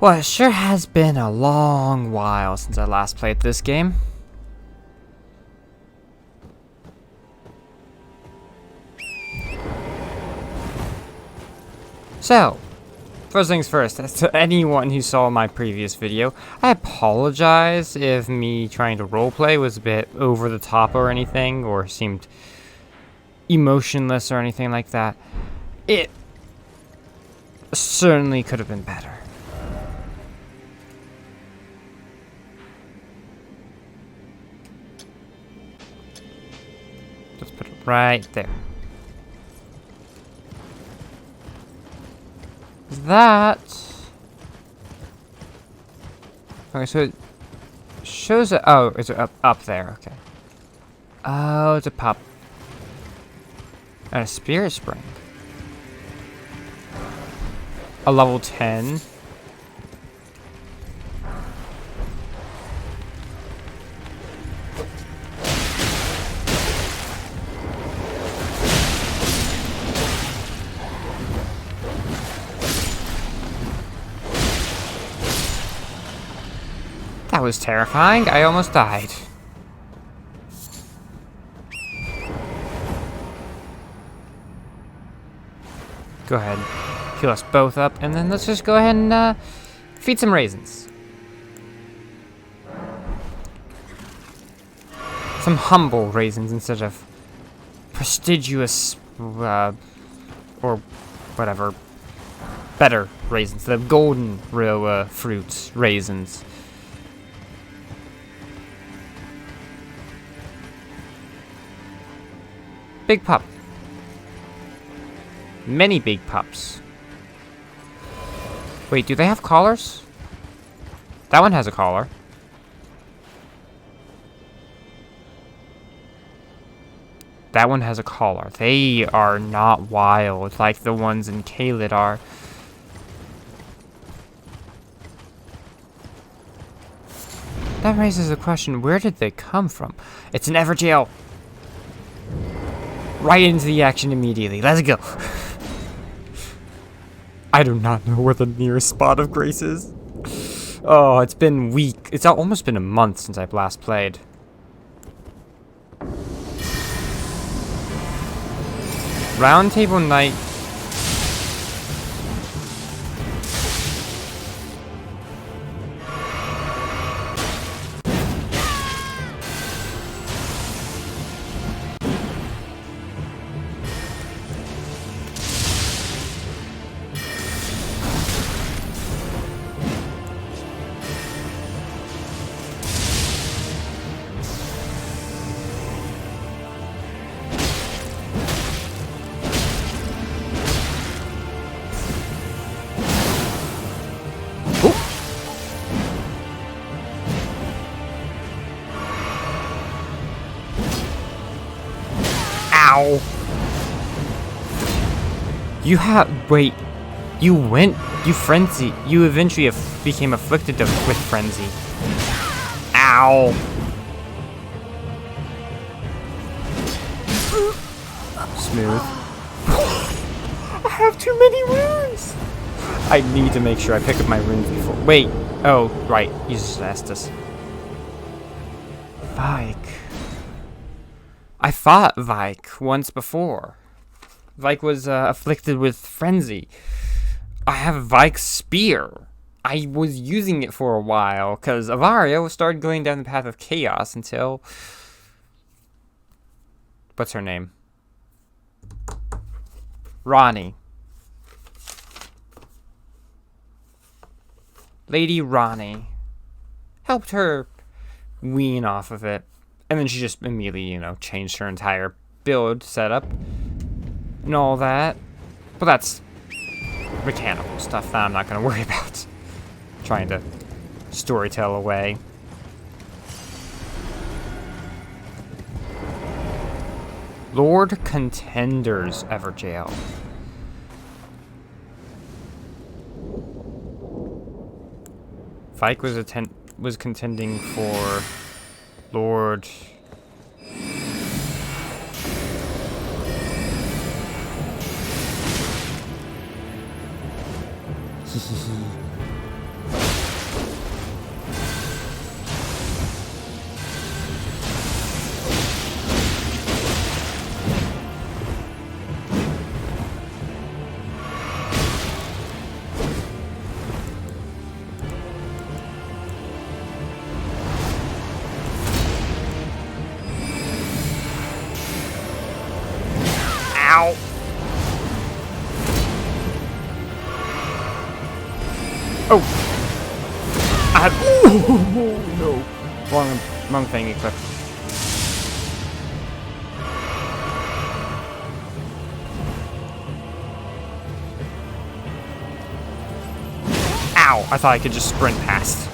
Well, it sure has been a long while since I last played this game. So, first things first, as to anyone who saw my previous video, I apologize if me trying to roleplay was a bit over the top or anything, or seemed emotionless or anything like that. It certainly could have been better. Just put it right there. That... Okay, so it shows it... Oh, is it up there? Okay. Oh, it's a pup. And a spirit spring. A level 10. That was terrifying. I almost died. Go ahead. Heal us both up, and then let's just go ahead and feed some raisins. Some humble raisins instead of prestigious, or whatever, better raisins. The golden real fruits, raisins. Big pup. Many big pups. Wait, do they have collars? That one has a collar. That one has a collar. They are not wild like the ones in Caelid are. That raises the question, where did they come from? It's an Everjail. Right into the action immediately. Let's go. I do not know where the nearest spot of grace is. Oh, it's been week. It's almost been a month since I've last played. Round Table Night. Ow! You wait, you eventually became afflicted with frenzy. Ow! Smooth. I have too many runes! I need to make sure I pick up my runes before. Wait, oh, right, Jesus Estus. Vike. I fought Vike once before. Vike was afflicted with frenzy. I have Vike's spear. I was using it for a while because Avaria started going down the path of chaos until... What's her name? Ronnie. Lady Ronnie. Helped her wean off of it. And then she just immediately, changed her entire build setup and all that. But that's mechanical stuff that I'm not going to worry about. Trying to storytell away. Lord Contender's Everjail. Vike was contending for Lord. Oh! Oh no! Wrong thing equipped. Ow! I thought I could just sprint past.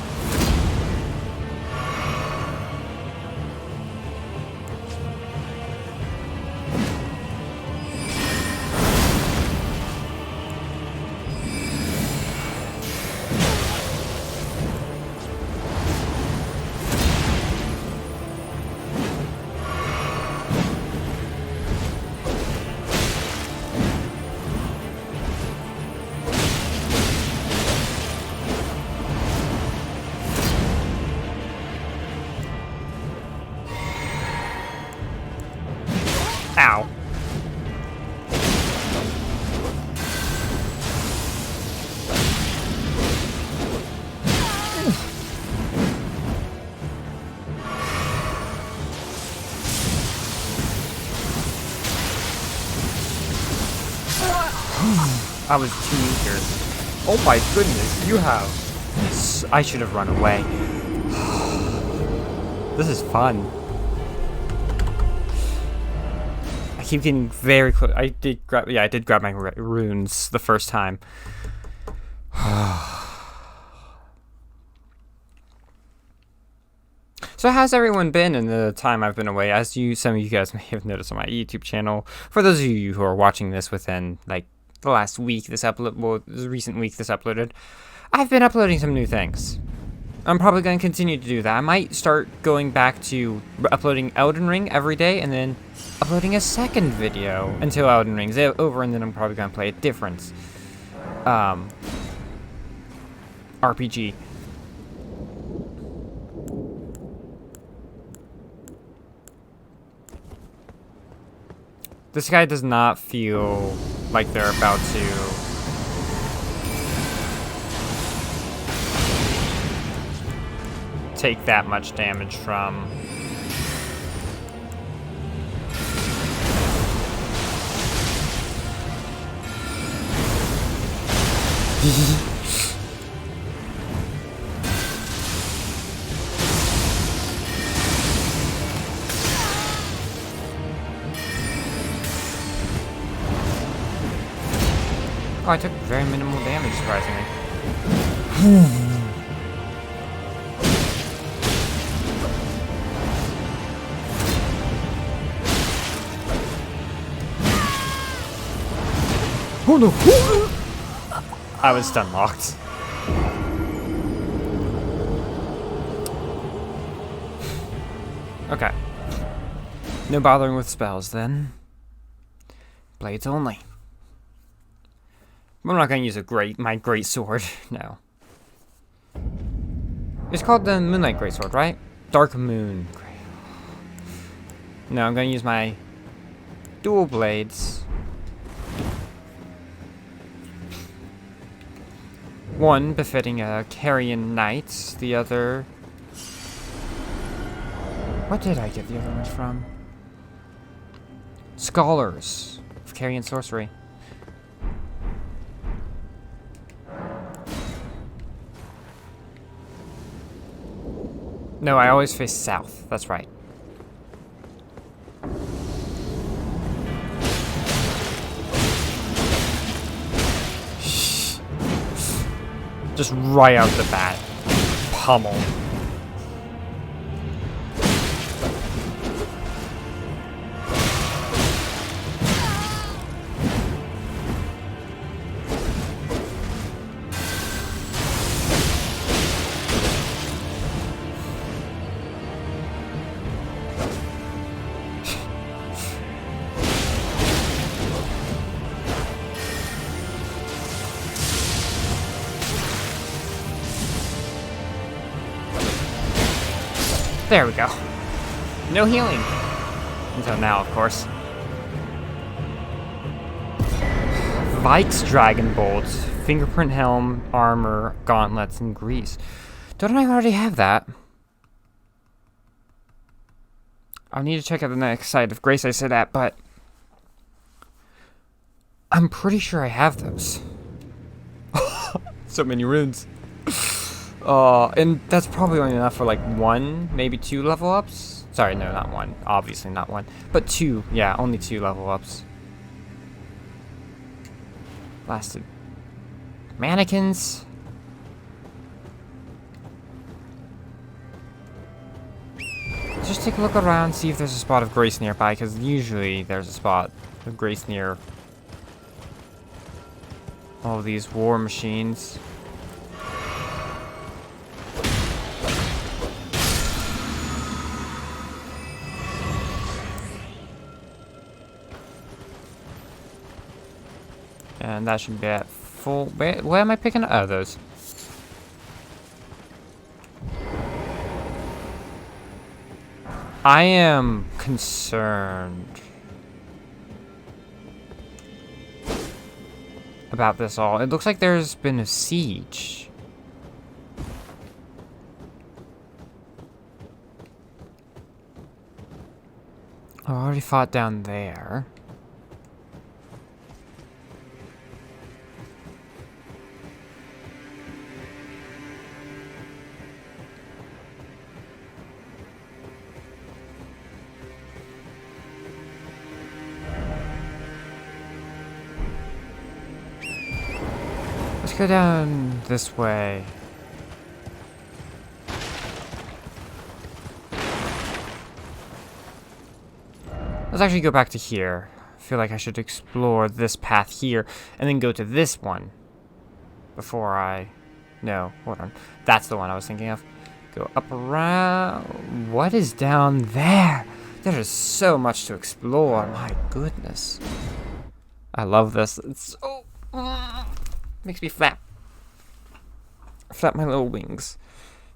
Ow. I was too eager. Oh my goodness, you have... I should have run away. This is fun. I keep getting very close. I did grab my runes the first time. So how's everyone been in the time I've been away? As some of you guys may have noticed on my YouTube channel, for those of you who are watching this within like the last week, the recent week this uploaded, I've been uploading some new things. I'm probably going to continue to do that. I might start going back to uploading Elden Ring every day and then uploading a second video until Elden Ring's over, and then I'm probably going to play a different RPG. This guy does not feel like they're about to... take that much damage from. Oh, I took very minimal damage, surprisingly. Oh no! I was stun locked. Okay. No bothering with spells then. Blades only. I'm not gonna use my great sword. No. It's called the Moonlight Greatsword, right? Dark Moon. No, I'm gonna use my dual blades. One befitting a Carrion Knight, the other... What did I get the other ones from? Scholars of Carrion Sorcery. No, I always face south. That's right. Just right out the bat. Pummel. There we go. No healing. Until now, of course. Vike's Dragon Bolts, Fingerprint Helm, Armor, Gauntlets, and Grease. Don't I already have that? I'll need to check out the next site of Grace I said at, but... I'm pretty sure I have those. So many runes. And that's probably only enough for like 1, maybe 2 level ups. Sorry, no, not 1. Obviously not 1. But 2. Yeah, only 2 level ups. Blasted mannequins. Just take a look around, see if there's a spot of grace nearby, because usually there's a spot of grace near all these war machines. And that should be at full. Where am I picking up? Oh, those. I am concerned about this all. It looks like there's been a siege. I already fought down there. Let's go down this way. Let's actually go back to here. I feel like I should explore this path here and then go to this one before I... No, hold on. That's the one I was thinking of. Go up around... What is down there? There is so much to explore. My goodness. I love this. It's so... makes me flap my little wings,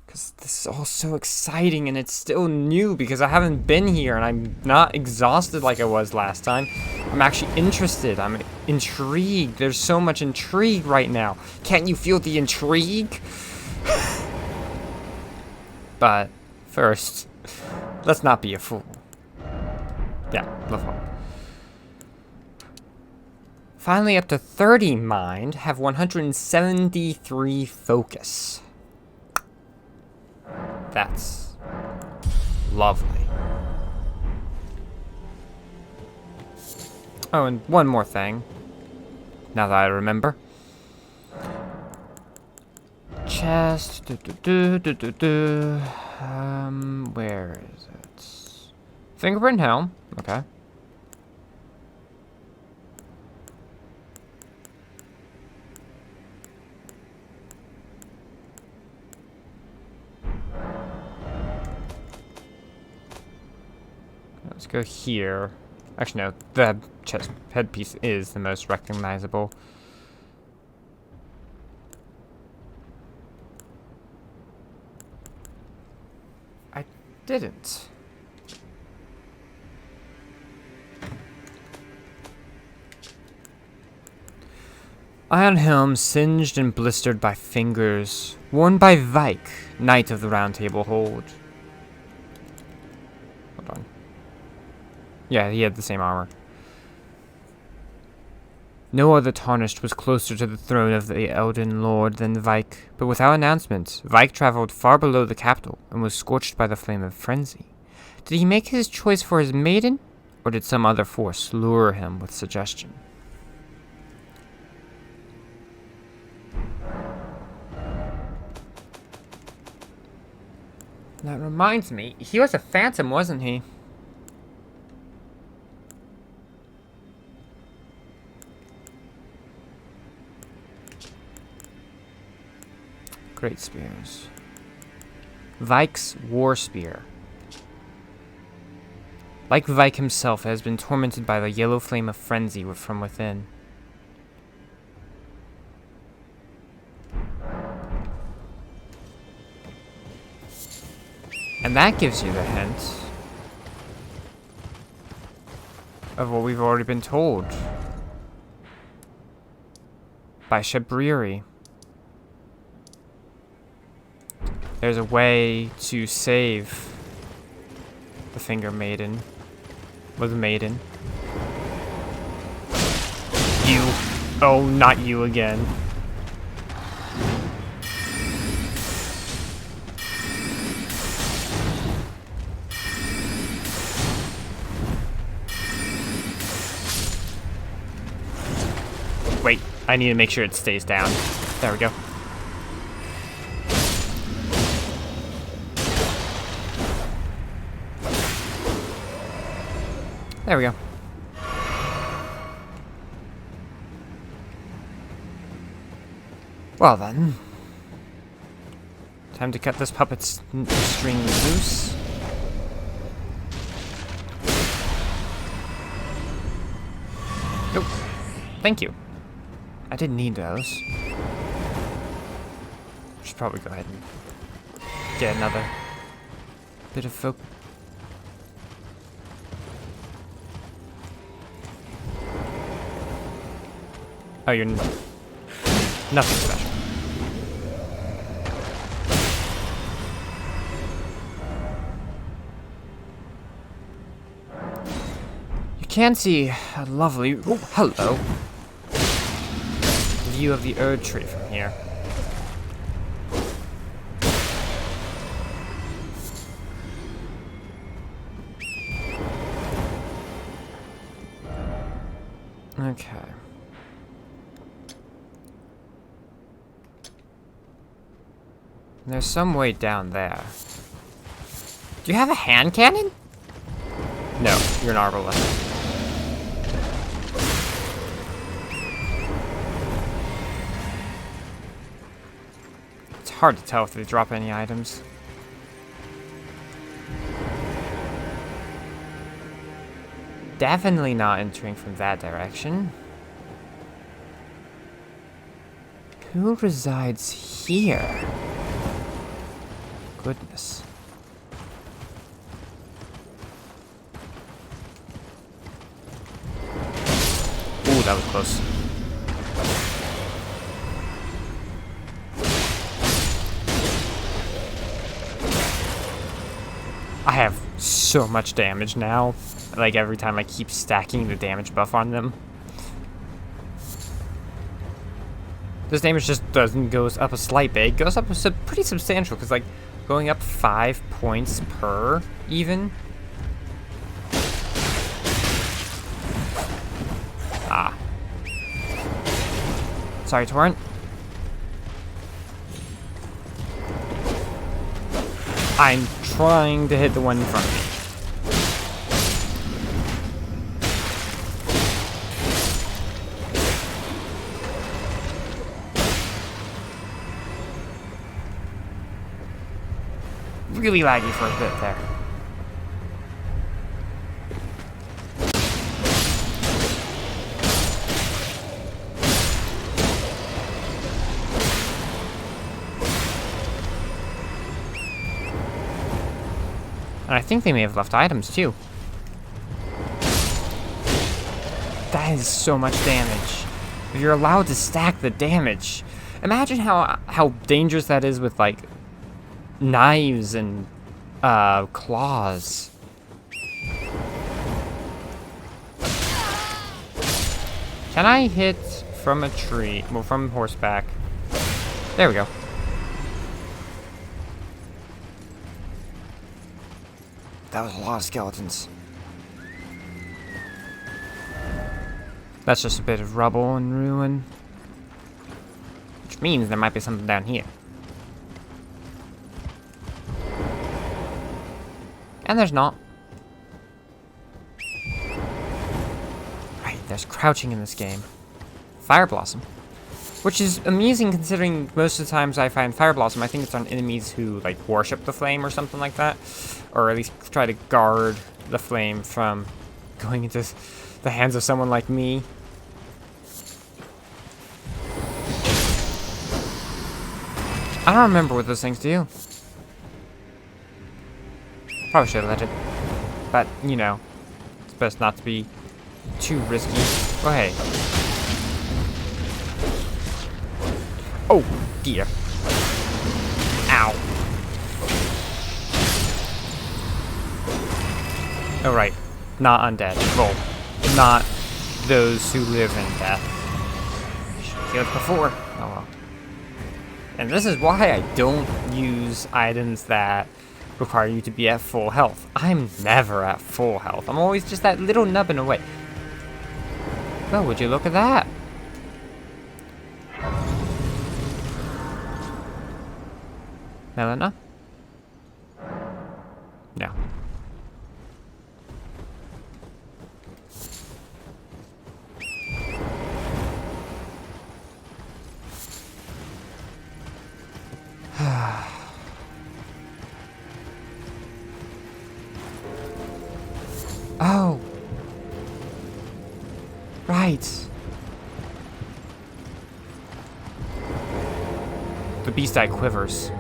because this is all so exciting and it's still new because I haven't been here and I'm not exhausted like I was last time. I'm actually interested. I'm intrigued. There's so much intrigue right now. Can't you feel the intrigue? But first, let's not be a fool. Yeah, level up. Finally up to 30 mind, have 173 focus. That's lovely. Oh, and one more thing, now that I remember. Chest, where is it? Fingerprint helm, okay. Let's go here. Actually, no, the chest headpiece is the most recognizable. I didn't. Iron helm singed and blistered by fingers, worn by Vike, Knight of the Round Table Hold. Hold on. Yeah, he had the same armor. No other Tarnished was closer to the throne of the Elden Lord than Vike, but without announcement, Vike traveled far below the capital and was scorched by the flame of frenzy. Did he make his choice for his maiden, or did some other force lure him with suggestion? That reminds me, he was a phantom, wasn't he? Great spears. Vike's war spear. Like Vike himself, it has been tormented by the yellow flame of frenzy from within. And that gives you the hint of what we've already been told by Shabriri. There's a way to save the Finger Maiden. Or the Maiden. You. Oh, not you again. I need to make sure it stays down. There we go. There we go. Well then. Time to cut this puppet's string loose. Nope. Thank you. I didn't need those. Should probably go ahead and get another bit of folk. Oh, you're nothing special. You can see a lovely, oh, hello, view of the Erdtree from here. Okay. There's some way down there. Do you have a hand cannon? No, you're an arbalist. It's hard to tell if they drop any items. Definitely not entering from that direction. Who resides here? Goodness. Ooh, that was close. I have so much damage now. Like every time I keep stacking the damage buff on them. This damage just doesn't goes up a slight bit. It goes up pretty substantial because like going up 5 points per even. Ah. Sorry, Torrent. I'm trying to hit the one in front of me. Really laggy for a bit there. And I think they may have left items too. That is so much damage. If you're allowed to stack the damage, imagine how dangerous that is with like knives and claws. Can I hit from a tree? Well, from horseback. There we go. That was a lot of skeletons. That's just a bit of rubble and ruin. Which means there might be something down here. And there's not. Right, there's crouching in this game. Fire Blossom. Which is amusing considering most of the times I find Fire Blossom, I think it's on enemies who like worship the flame or something like that. Or at least try to guard the flame from going into the hands of someone like me. I don't remember what those things do. Probably should have let it. But, you know, it's best not to be too risky. Oh, hey. Oh, dear. Ow. Oh, right. Not undead. Well, not those who live in death. Should have killed before. Oh, well. And this is why I don't use items that require you to be at full health. I'm never at full health. I'm always just that little nubbin away. Oh, would you look at that? Melina? No. Oh. Right. The beast eye quivers.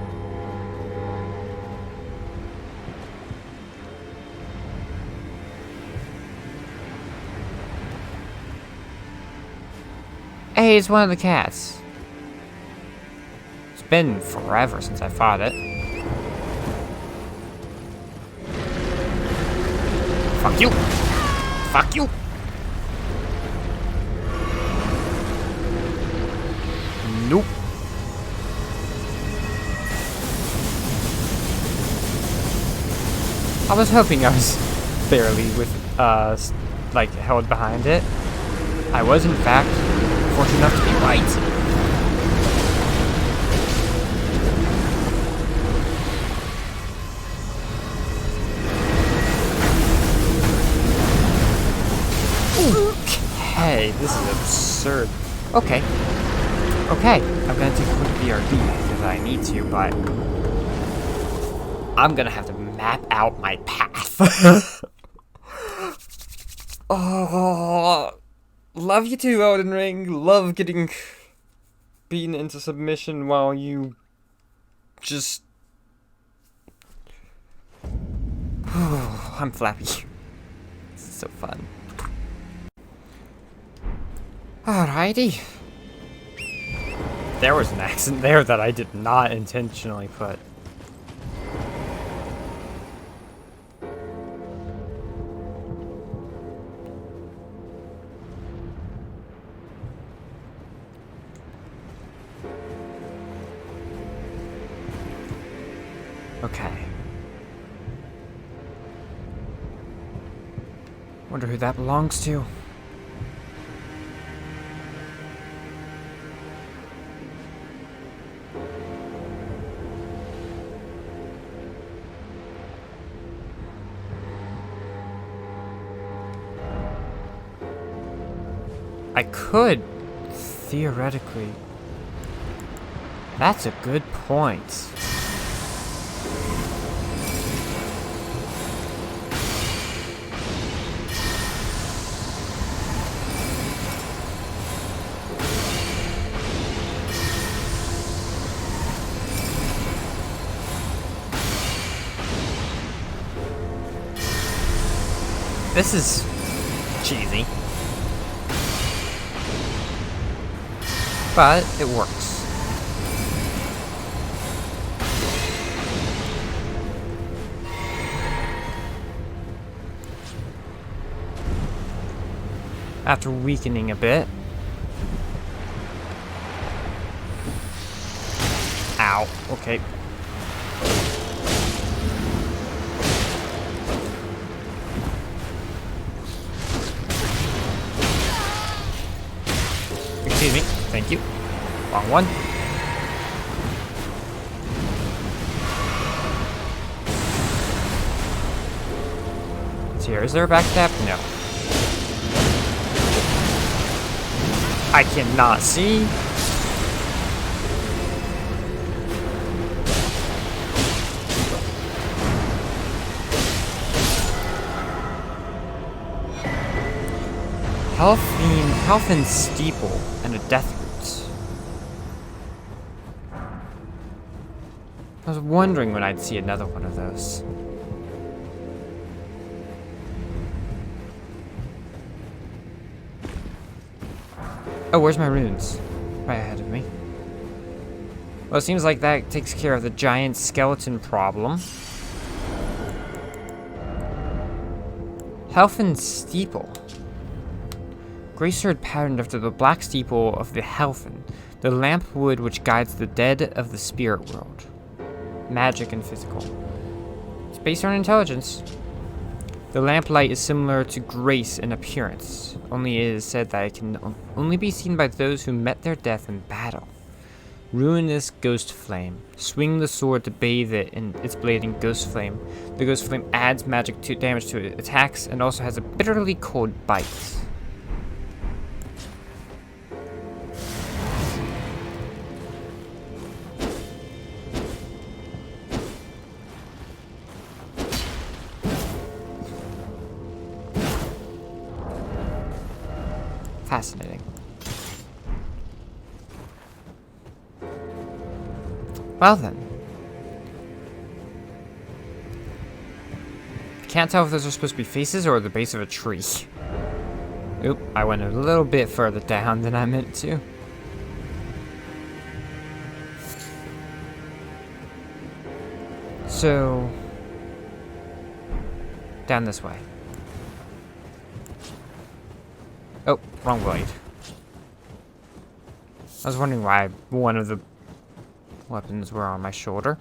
Hey, it's one of the cats. It's been forever since I fought it. Fuck you! Fuck you! Nope. I was hoping I was barely like, held behind it. I was, in fact, fortunate enough to be right. Okay, this is absurd. Okay. Okay, I'm gonna take a quick BRB because I need to, but I'm gonna have to map out my path. Oh, love you too, Elden Ring. Love getting beaten into submission while you just... I'm flappy. This is so fun. Alrighty. There was an accent there that I did not intentionally put. Okay. Wonder who that belongs to. I could, theoretically. That's a good point. This is cheesy. But it works. After weakening a bit. Ow. Okay. Excuse me. Thank you. Wrong one. Let's see here. Is there a backstab? No. I cannot see. Health and steeple and a death root. I was wondering when I'd see another one of those. Oh, where's my runes? Right ahead of me. Well, it seems like that takes care of the giant skeleton problem. Health and steeple. Grey sword patterned after the black steeple of the Helfen, the lamp wood which guides the dead of the spirit world. Magic and physical. It's based on intelligence. The lamplight is similar to grace in appearance, only it is said that it can only be seen by those who met their death in battle. Ruinous Ghost Flame. Swing the sword to bathe it in its blade in Ghost Flame. The Ghost Flame adds magic damage to its attacks and also has a bitterly cold bite. Fascinating. Well then. Can't tell if those are supposed to be faces or the base of a tree. Oop, I went a little bit further down than I meant to. So, down this way. Oh, wrong blade. I was wondering why one of the weapons were on my shoulder.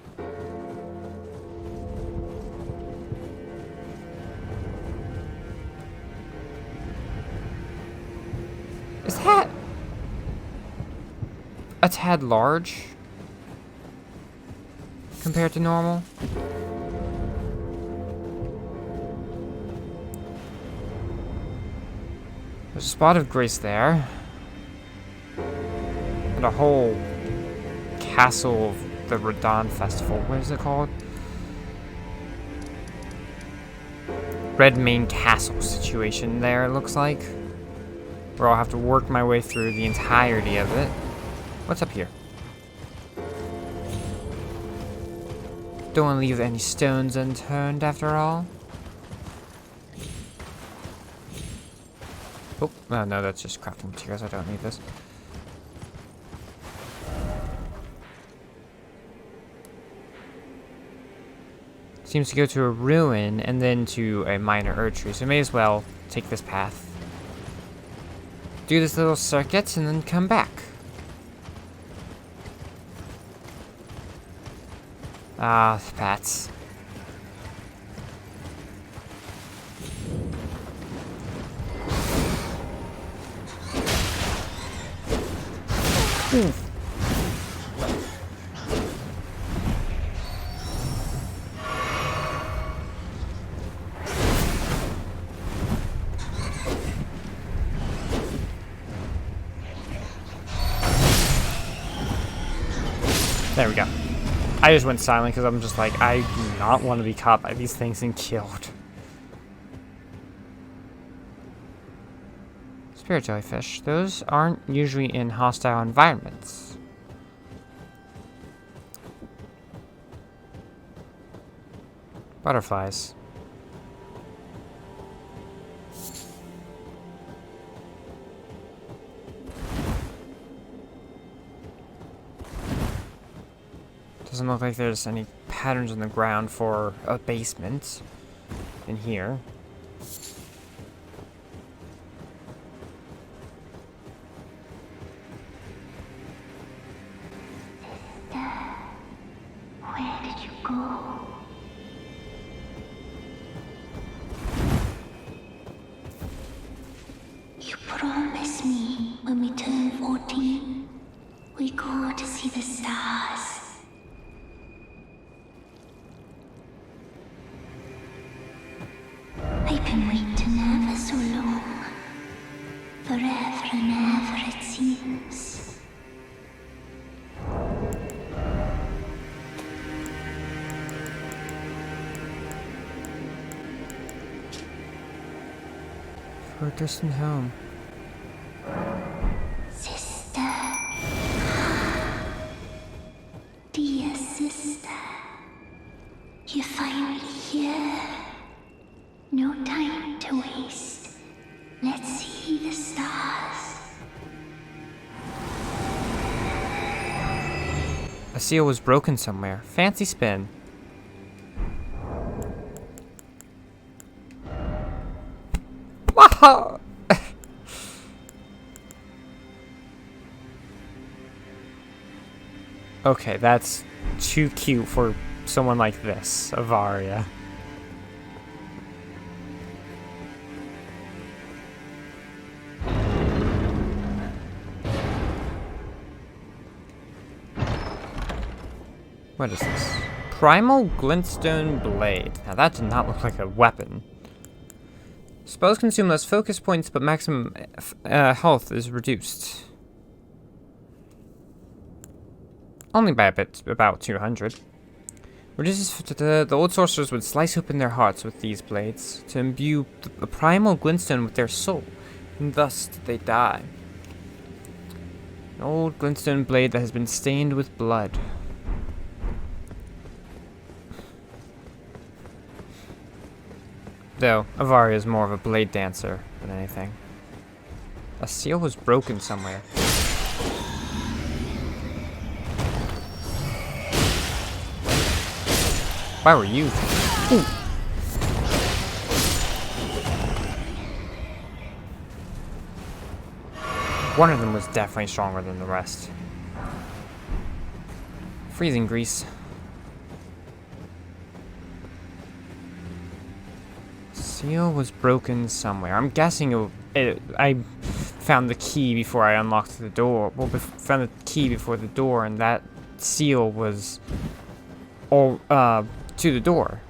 Is that a tad large compared to normal? There's a spot of grace there. And a whole castle of the Radon Festival. What is it called? Red Main Castle situation there, it looks like. Where I'll have to work my way through the entirety of it. What's up here? Don't want to leave any stones unturned after all. Oh, no, that's just crafting materials. I don't need this. Seems to go to a ruin and then to a minor Erdtree, so may as well take this path. Do this little circuit and then come back. Ah, bats. Oof. There we go. I just went silent because I'm just like, I do not want to be caught by these things and killed. Spirit jellyfish. Those aren't usually in hostile environments. Butterflies. Doesn't look like there's any patterns on the ground for a basement in here. Where did you go? You promised me when we turn 14, we go to see the stars. I've been waiting ever so long. Forever and ever it seems. For a distant home. Sister. Dear sister. You're finally here. No time to waste. Let's see the stars. A seal was broken somewhere. Fancy spin. Wow! Okay, that's too cute for someone like this, Avaria. What is this? Primal glintstone blade. Now that did not look like a weapon. Spells consume less focus points, but maximum health is reduced. Only by a bit, about 200. Reduces the old sorcerers would slice open their hearts with these blades to imbue the primal glintstone with their soul, and thus did they die. An old glintstone blade that has been stained with blood. Though, Avaria is more of a blade dancer than anything. A seal was broken somewhere. Why were you? Ooh. One of them was definitely stronger than the rest. Freezing grease. Seal was broken somewhere. I'm guessing I found the key before I unlocked the door. Well, found the key before the door, and that seal was all to the door.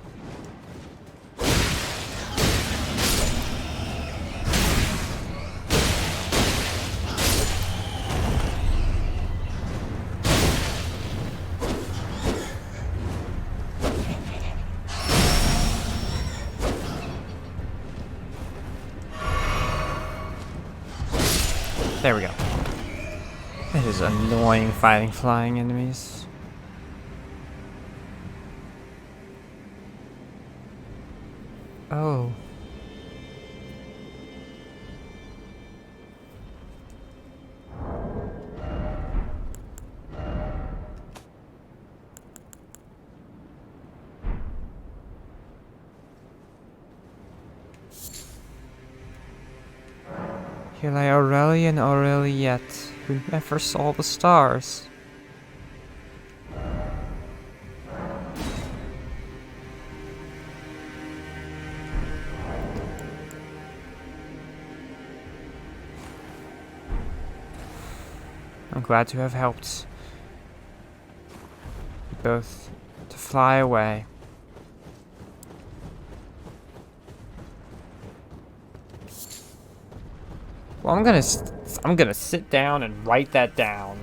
There we go. It is annoying fighting flying enemies. Oh. Here lie Aurelia and Aureliette, who never saw the stars. I'm glad to have helped you both to fly away. Well, I'm gonna sit down and write that down.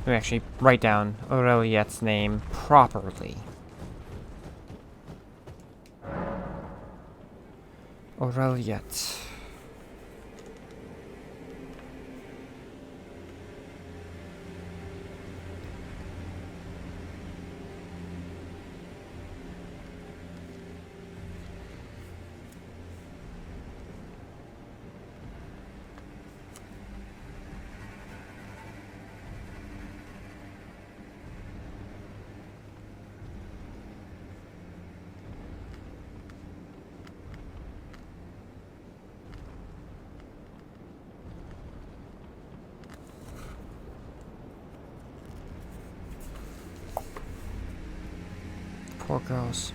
Let me actually write down Aureliette's name properly. Aureliette. Poor girls.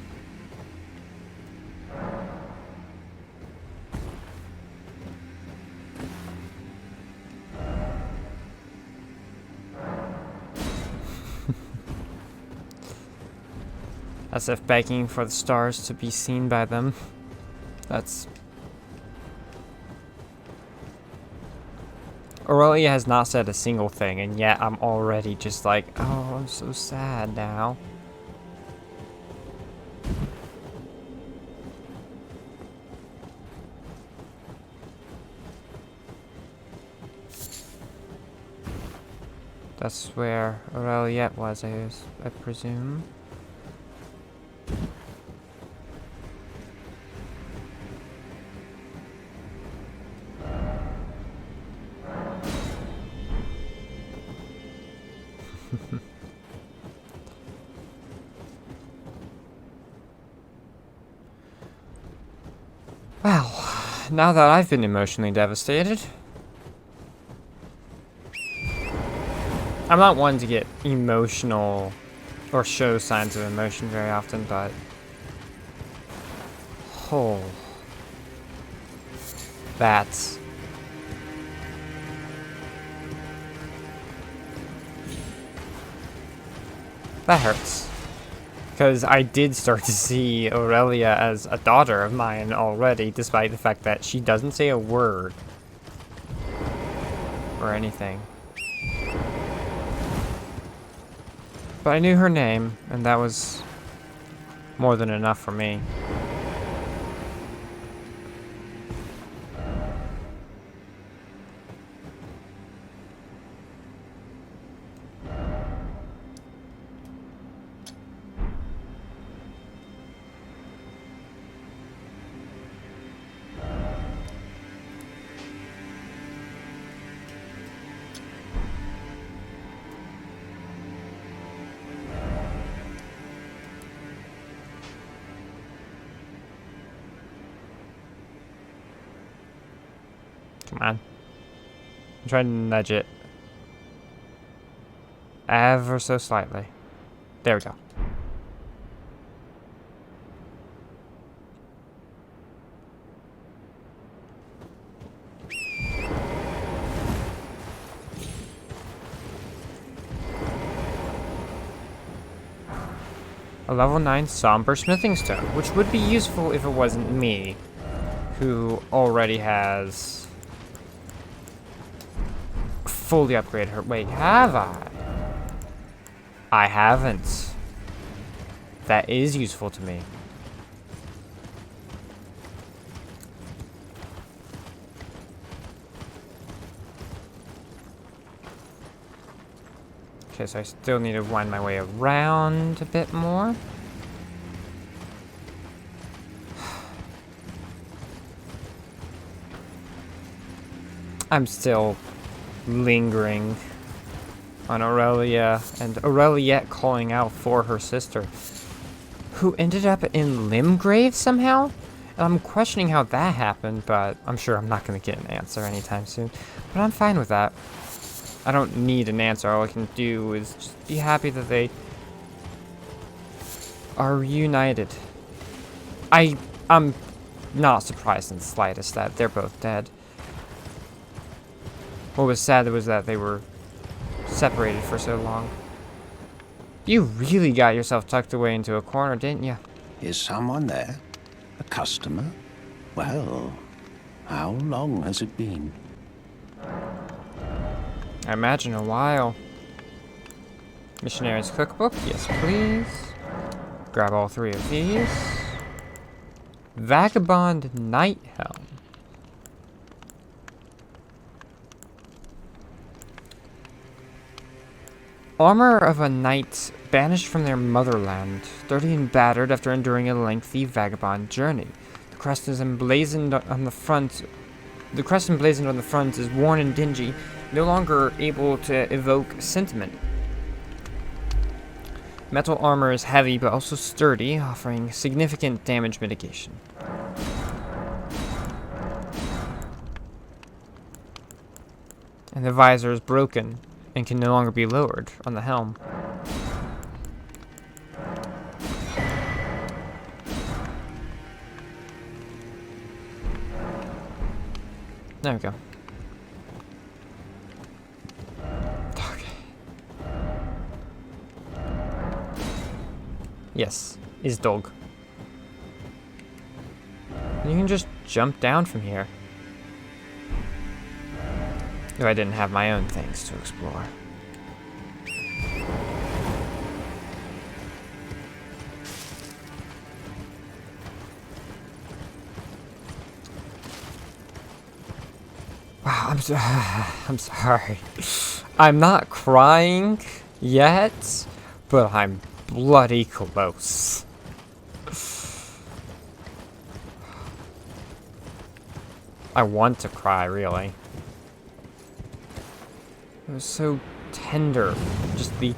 As if begging for the stars to be seen by them. That's... Aurelia has not said a single thing, and yet I'm already just like, oh, I'm so sad now. That's where Aureliette was, I presume. Well, now that I've been emotionally devastated, I'm not one to get emotional or show signs of emotion very often, but oh, that hurts. Because I did start to see Aurelia as a daughter of mine already, despite the fact that she doesn't say a word or anything. But I knew her name, and that was more than enough for me. Come on. I'm trying to nudge it. Ever so slightly. There we go. A level 9 somber smithing stone, which would be useful if it wasn't me, who already has fully upgraded her. Wait, have I? I haven't. That is useful to me. Okay, so I still need to wind my way around a bit more. I'm still lingering on Aurelia and Aureliette calling out for her sister, who ended up in Limgrave somehow? And I'm questioning how that happened, but I'm sure I'm not going to get an answer anytime soon. But I'm fine with that. I don't need an answer. All I can do is just be happy that they are reunited. I'm not surprised in the slightest that they're both dead. What was sad was that they were separated for so long. You really got yourself tucked away into a corner, didn't you? Is someone there? A customer? Well, how long has it been? I imagine a while. Missionary's cookbook, yes please. Grab all 3 of these. Vagabond Night Helm. Armor of a knight banished from their motherland, dirty and battered after enduring a lengthy vagabond journey. The crest is emblazoned on the front. The crest emblazoned on the front is worn and dingy, no longer able to evoke sentiment. Metal armor is heavy but also sturdy, offering significant damage mitigation. And the visor is broken and can no longer be lowered on the helm. There we go. Okay. Yes, is dog. You can just jump down from here. If I didn't have my own things to explore. Wow, I'm sorry. I'm not crying yet, but I'm bloody close. I want to cry, really. It was so tender. Just the...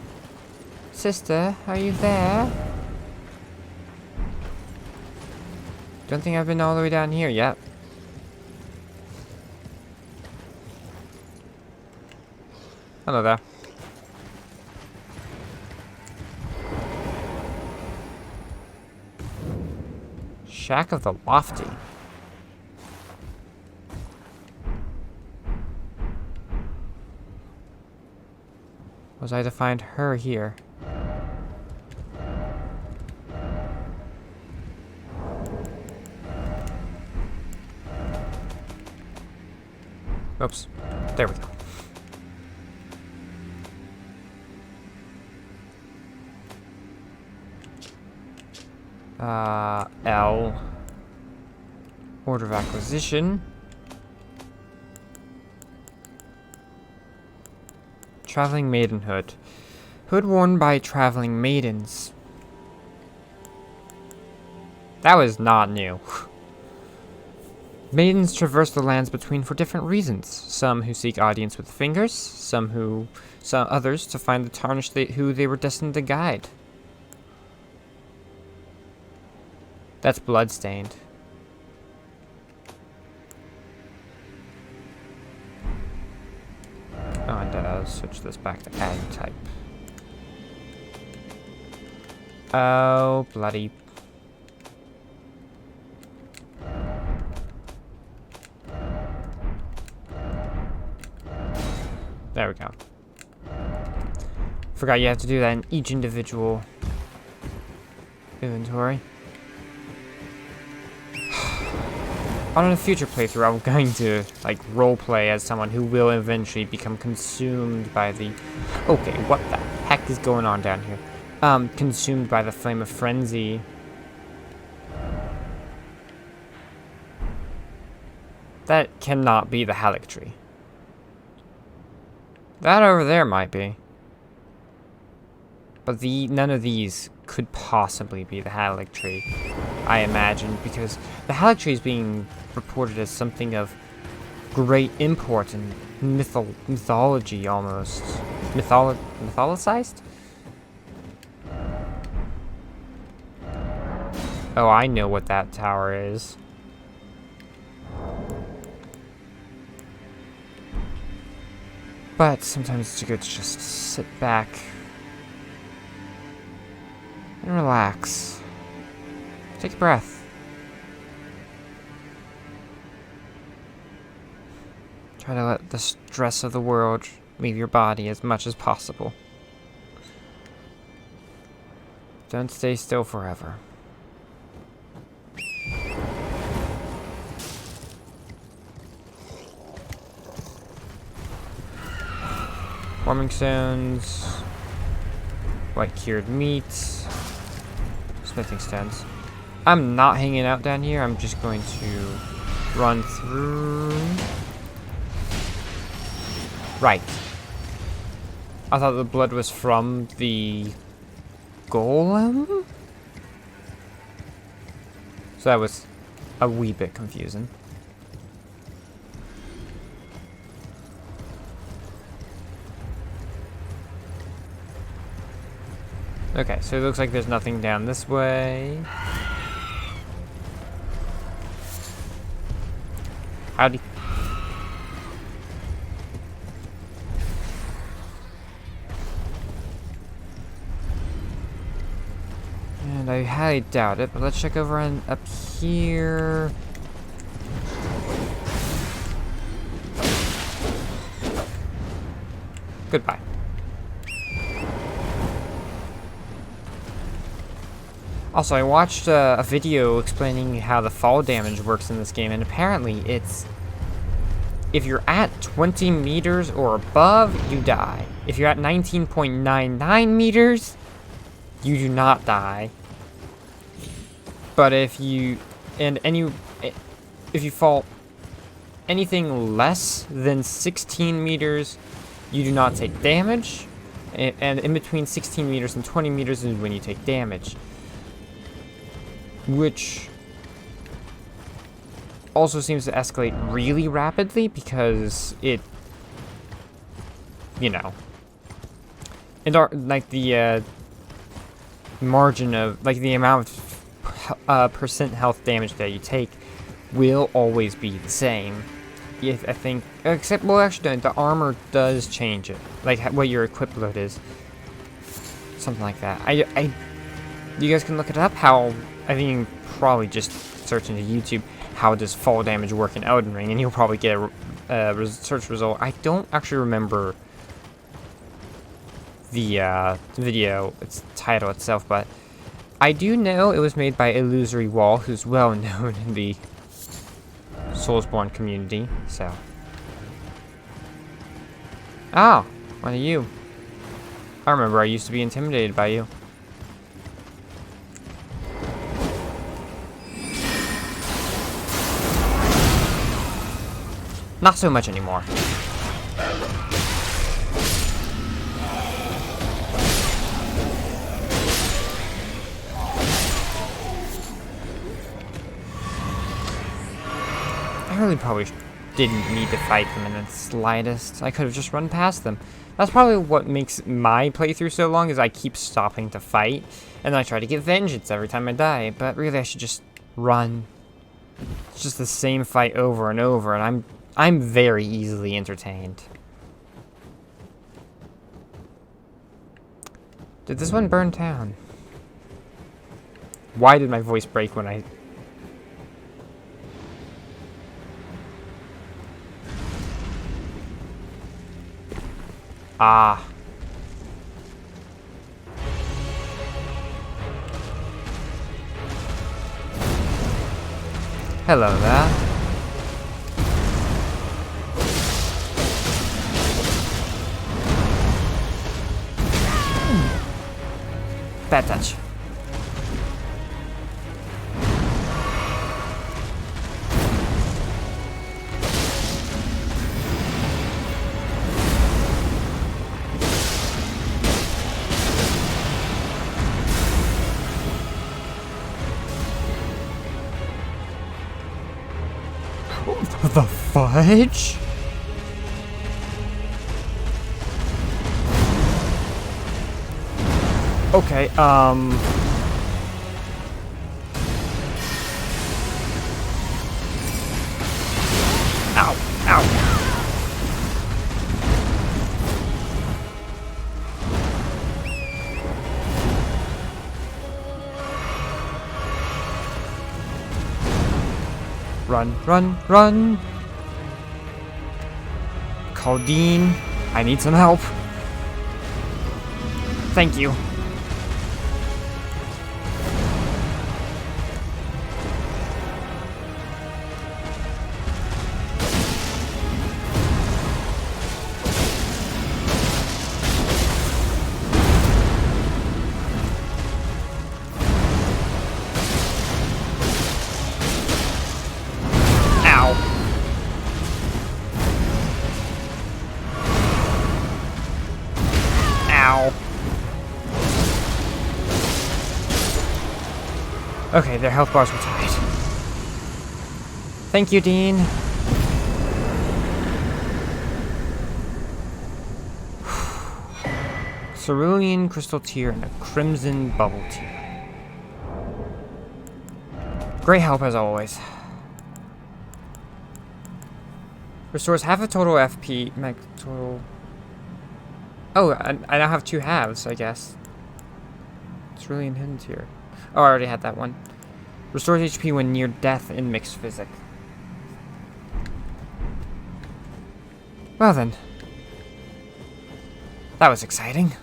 Sister, are you there? Don't think I've been all the way down here yet. Hello there. Shack of the Lofty. Was I to find her here? Oops. There we go. L. Order of acquisition. Traveling maidenhood. Hood worn by traveling maidens. That was not new. Maidens traverse the lands between for different reasons. Some who seek audience with fingers, some others to find the tarnished who they were destined to guide. That's bloodstained. Oh, and I'll switch this back to ag type. Oh, bloody. There we go. Forgot you have to do that in each individual inventory. On a future playthrough, I'm going to, like, roleplay as someone who will eventually become consumed by the... Okay, what the heck is going on down here? Consumed by the flame of frenzy. That cannot be the Erdtree. That over there might be. But none of these could possibly be the Erdtree, I imagine, because the Erdtree is being reported as something of great import and mythology almost. Mytholicized? Oh, I know what that tower is. But sometimes it's good to just sit back and relax. Take a breath. Try to let the stress of the world leave your body as much as possible. Don't stay still forever. Warming stones, white cured meat, smithing stones. I'm not hanging out down here. I'm just going to run through. Right. I thought the blood was from the golem? So that was a wee bit confusing. Okay, so it looks like there's nothing down this way. Howdy. And I highly doubt it, but let's check over on up here. Goodbye. Also, I watched a video explaining how the fall damage works in this game, and apparently it's... If you're at 20 meters or above, you die. If you're at 19.99 meters, you do not die. But if you... if you fall anything less than 16 meters, you do not take damage. And in between 16 meters and 20 meters is when you take damage. Which also seems to escalate really rapidly because it, you know, like the margin of, like the amount of percent health damage that you take will always be the same. I think, except, well, actually, the armor does change it, like what your equip load is, something like that. You guys can look it up. How I think you can probably just search into YouTube. How does fall damage work in Elden Ring, and you'll probably get a search result. I don't actually remember the video, its title itself, but I do know it was made by Illusory Wall, who's well known in the Soulsborne community, so. Oh, one of you. I remember I used to be intimidated by you. Not so much anymore. I really probably didn't need to fight them in the slightest. I could have just run past them. That's probably what makes my playthrough so long, is I keep stopping to fight, and then I try to get vengeance every time I die, but really I should just run. It's just the same fight over and over, and I'm very easily entertained. Did this one burn down? Why did my voice break when I... Ah. Hello there. Bad touch. The fudge? Okay, Ow, ow. Run, run, run. Claudine, I need some help. Thank you. Okay, their health bars were tied. Thank you, Dean. Cerulean Crystal Tear and a Crimson Bubble Tear. Great help as always. Restores half a total FP, max total... Oh, I now have two halves, I guess. Cerulean Hidden Tear. Oh, I already had that one. Restores HP when near death in mixed physic. Well then. That was exciting.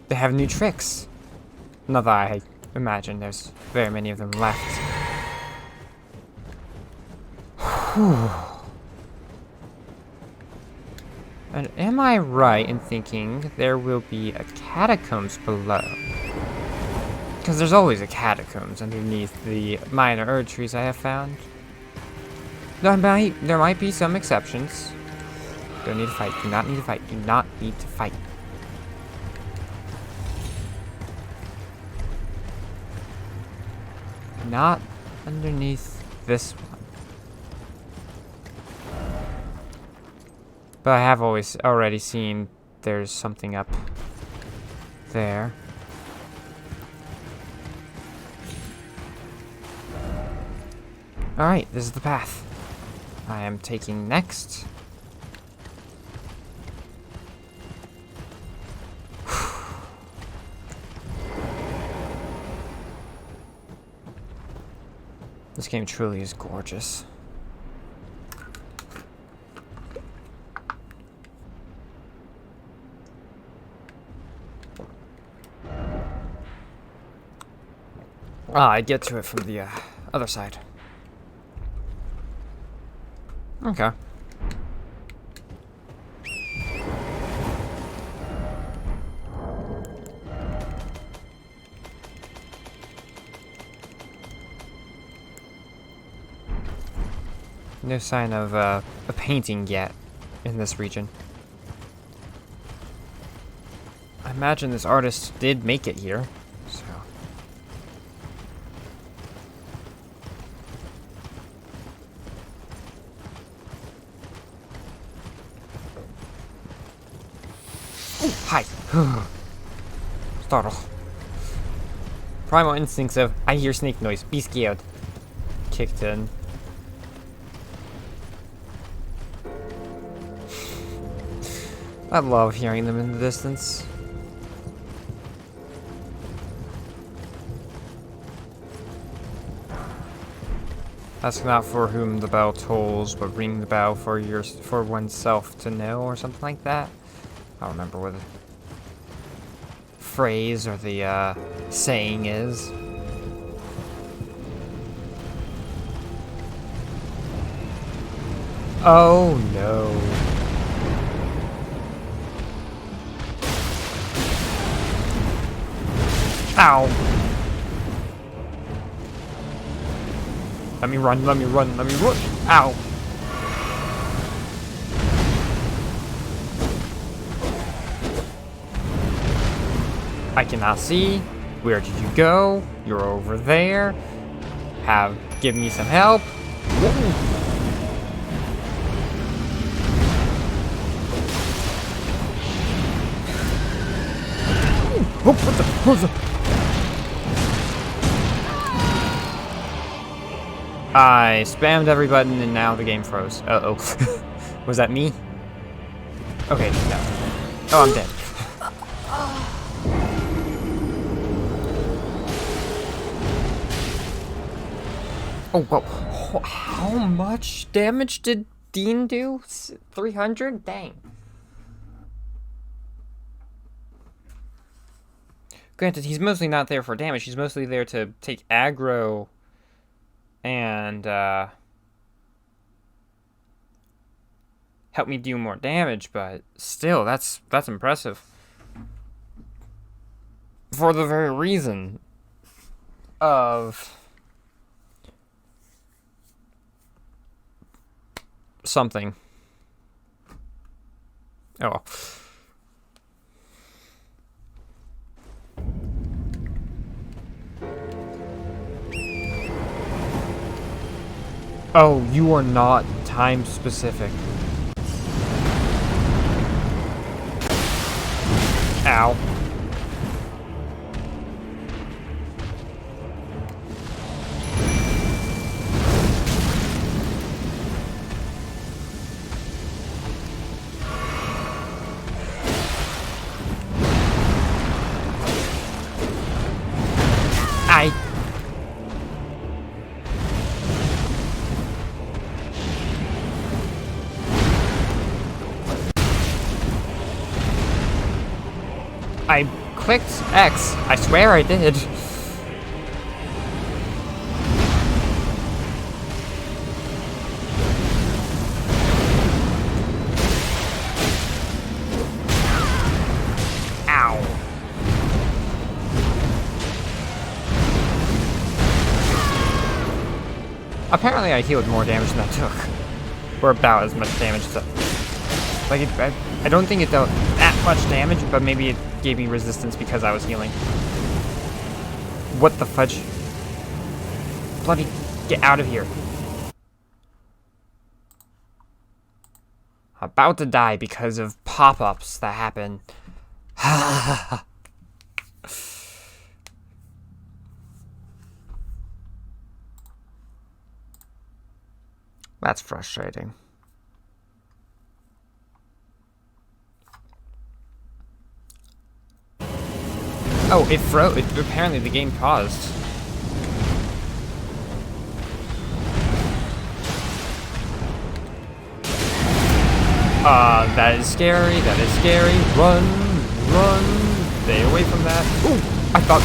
They have new tricks. Not that I imagine there's very many of them left. Whew. And am I right in thinking there will be a catacombs below? Because there's always a catacombs underneath the minor Erdtrees I have found. There might be some exceptions. Don't need to fight. Do not need to fight. Do not need to fight. Not underneath this one. But I have already seen there's something up there. Alright, this is the path I am taking next. This game truly is gorgeous. I'd get to it from the other side. Okay. No sign of a painting yet in this region. I imagine this artist did make it here, so. Ooh, hi. Startle. Primal instincts of I hear snake noise, be scared. Kicked in. I love hearing them in the distance. Ask not for whom the bell tolls, but ring the bell for oneself to know, or something like that. I don't remember what the phrase or the saying is. Oh no. Ow. Let me run, let me run, let me run. Ow. I cannot see. Where did you go? You're over there. Give me some help. Whoa. Oh, what the? I spammed every button and now the game froze. Uh-oh. Was that me? Okay, no. Oh, I'm dead. Oh, whoa. How much damage did Dean do? 300? Dang. Granted, he's mostly not there for damage. He's mostly there to take aggro and help me do more damage, but still, that's impressive. For the very reason of something. Oh well. Oh, you are not time specific. Ow. I clicked X. I swear I did. Ow. Apparently I healed more damage than I took. Or about as much damage as like, I don't think it dealt that much damage, but maybe it gave me resistance because I was healing. What the fudge? Bloody get out of here. About to die because of pop-ups that happen. That's frustrating. Oh, it froze. Apparently the game paused. That is scary. That is scary. Run, run. Stay away from that. Ooh, I thought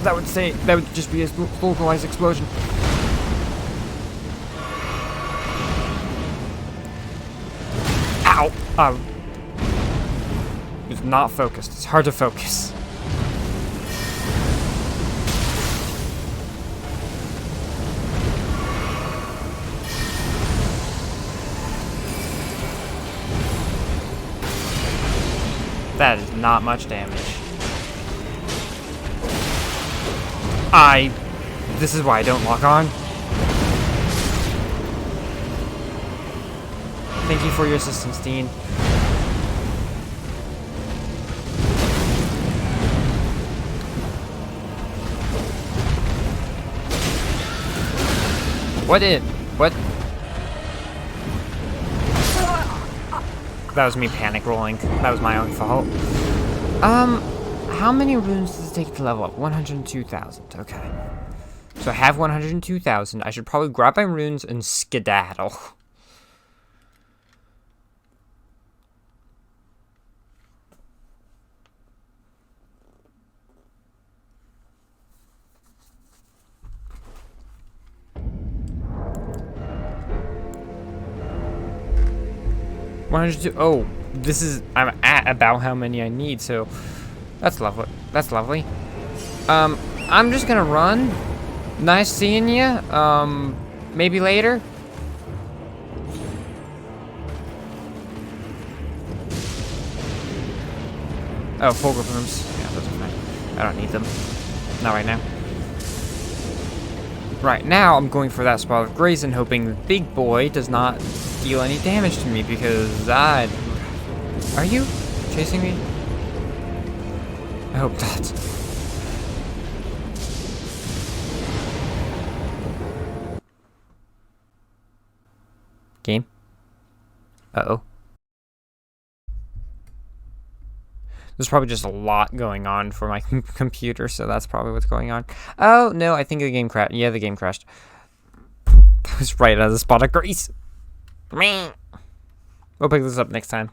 that would just be a localized explosion. Ow. It's not focused. It's hard to focus. That is not much damage. This is why I don't lock on. Thank you for your assistance, Dean. What? That was me panic rolling. That was my own fault. How many runes does it take to level up? 102,000. Okay. So I have 102,000. I should probably grab my runes and skedaddle. Oh, I'm at about how many I need, so that's lovely. That's lovely. I'm just gonna run. Nice seeing you. Maybe later. Oh, fulgrims. Yeah, those are fine. I don't need them. Not right now. Right now, I'm going for that spot of grace and hoping the big boy does not deal any damage to me because Are you chasing me? I hope not. Game? Uh-oh. There's probably just a lot going on for my computer, so that's probably what's going on. Oh, no, I think the game crashed. Yeah, the game crashed. That was right out of the spot of grease. We'll pick this up next time.